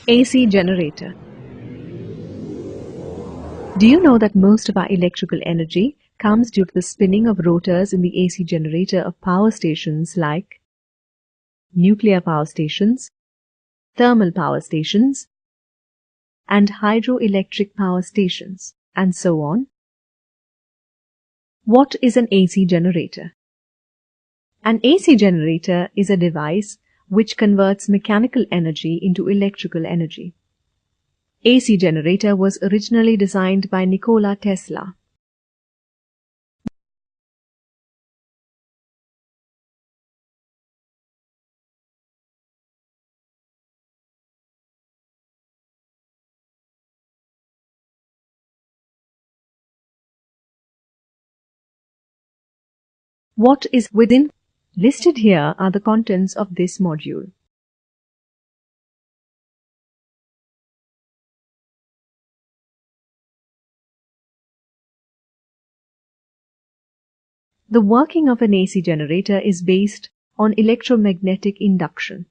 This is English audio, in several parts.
AC generator. Do you know that most of our electrical energy comes due to the spinning of rotors in the AC generator of power stations like nuclear power stations, thermal power stations, and hydroelectric power stations, and so on? What is an AC generator? An AC generator is a device which converts mechanical energy into electrical energy. AC generator was originally designed by Nikola Tesla. What is within? Listed here are the contents of this module. The working of an AC generator is based on electromagnetic induction.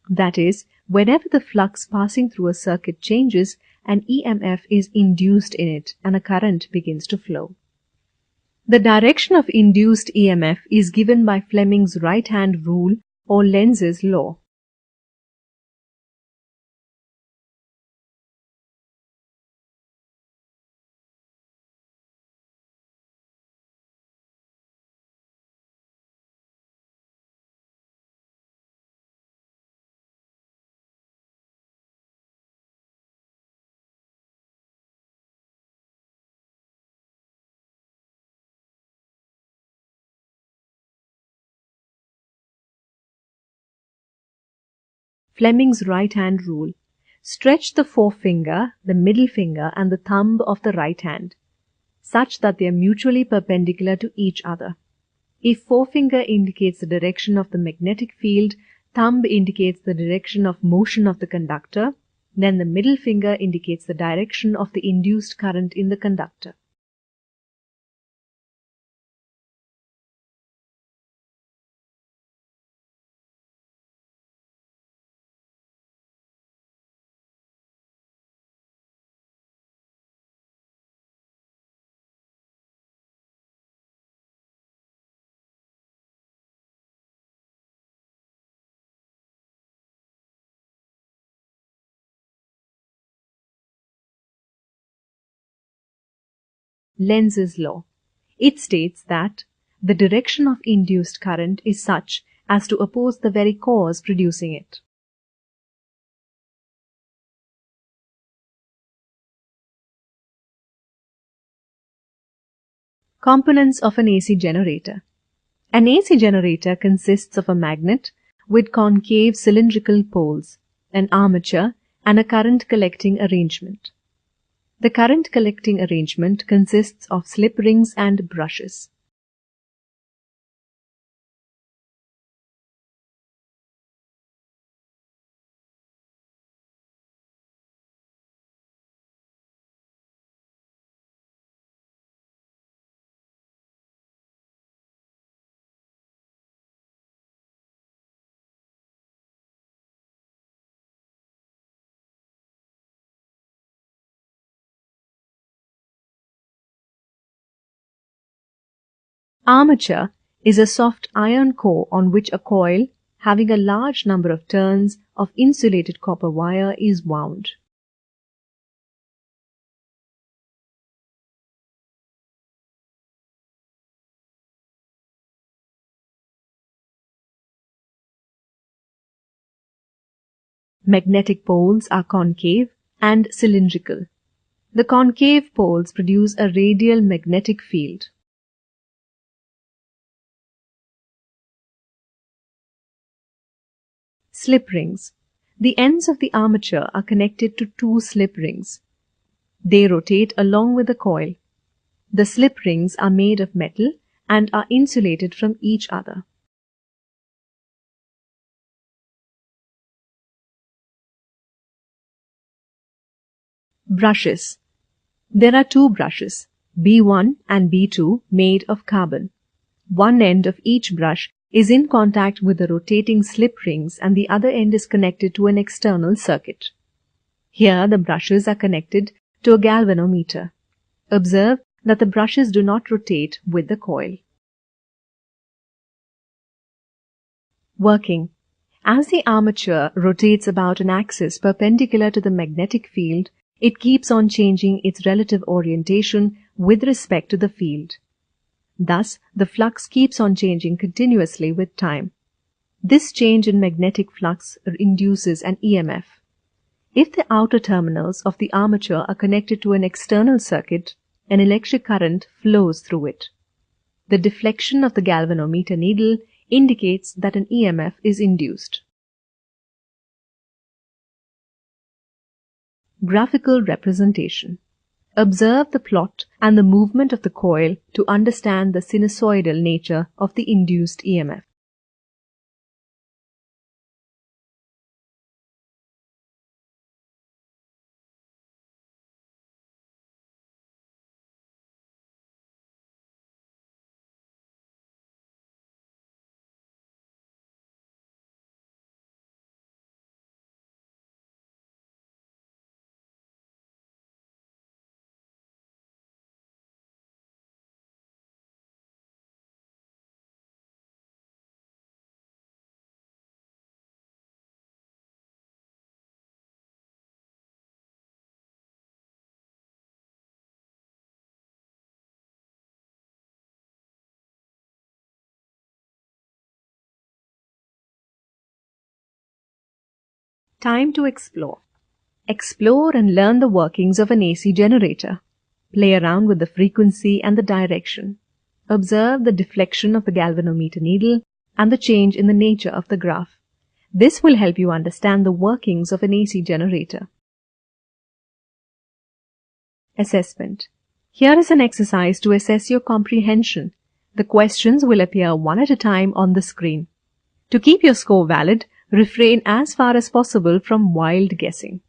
That is, whenever the flux passing through a circuit changes, an EMF is induced in it and a current begins to flow. The direction of induced EMF is given by Fleming's right-hand rule or Lenz's law. Fleming's right-hand rule. Stretch the forefinger, the middle finger, and the thumb of the right hand, such that they are mutually perpendicular to each other. If forefinger indicates the direction of the magnetic field, thumb indicates the direction of motion of the conductor, then the middle finger indicates the direction of the induced current in the conductor. Lenz's law. It states that the direction of induced current is such as to oppose the very cause producing it. Components of an AC generator. An AC generator consists of a magnet with concave cylindrical poles, an armature, and a current collecting arrangement. The current collecting arrangement consists of slip rings and brushes. Armature is a soft iron core on which a coil having a large number of turns of insulated copper wire is wound. Magnetic poles are concave and cylindrical. The concave poles produce a radial magnetic field. Slip rings. The ends of the armature are connected to two slip rings. They rotate along with the coil. The slip rings are made of metal and are insulated from each other. Brushes. There are two brushes, B1 and B2, made of carbon. One end of each brush is in contact with the rotating slip rings and the other end is connected to an external circuit. Here the brushes are connected to a galvanometer. Observe that the brushes do not rotate with the coil. Working. As the armature rotates about an axis perpendicular to the magnetic field, it keeps on changing its relative orientation with respect to the field. Thus, the flux keeps on changing continuously with time. This change in magnetic flux induces an EMF. If the outer terminals of the armature are connected to an external circuit, an electric current flows through it. The deflection of the galvanometer needle indicates that an EMF is induced. Graphical representation. Observe the plot and the movement of the coil to understand the sinusoidal nature of the induced EMF. Time to explore. Explore and learn the workings of an AC generator. Play around with the frequency and the direction. Observe the deflection of the galvanometer needle and the change in the nature of the graph. This will help you understand the workings of an AC generator. Assessment. Here is an exercise to assess your comprehension. The questions will appear one at a time on the screen. To keep your score valid, refrain as far as possible from wild guessing.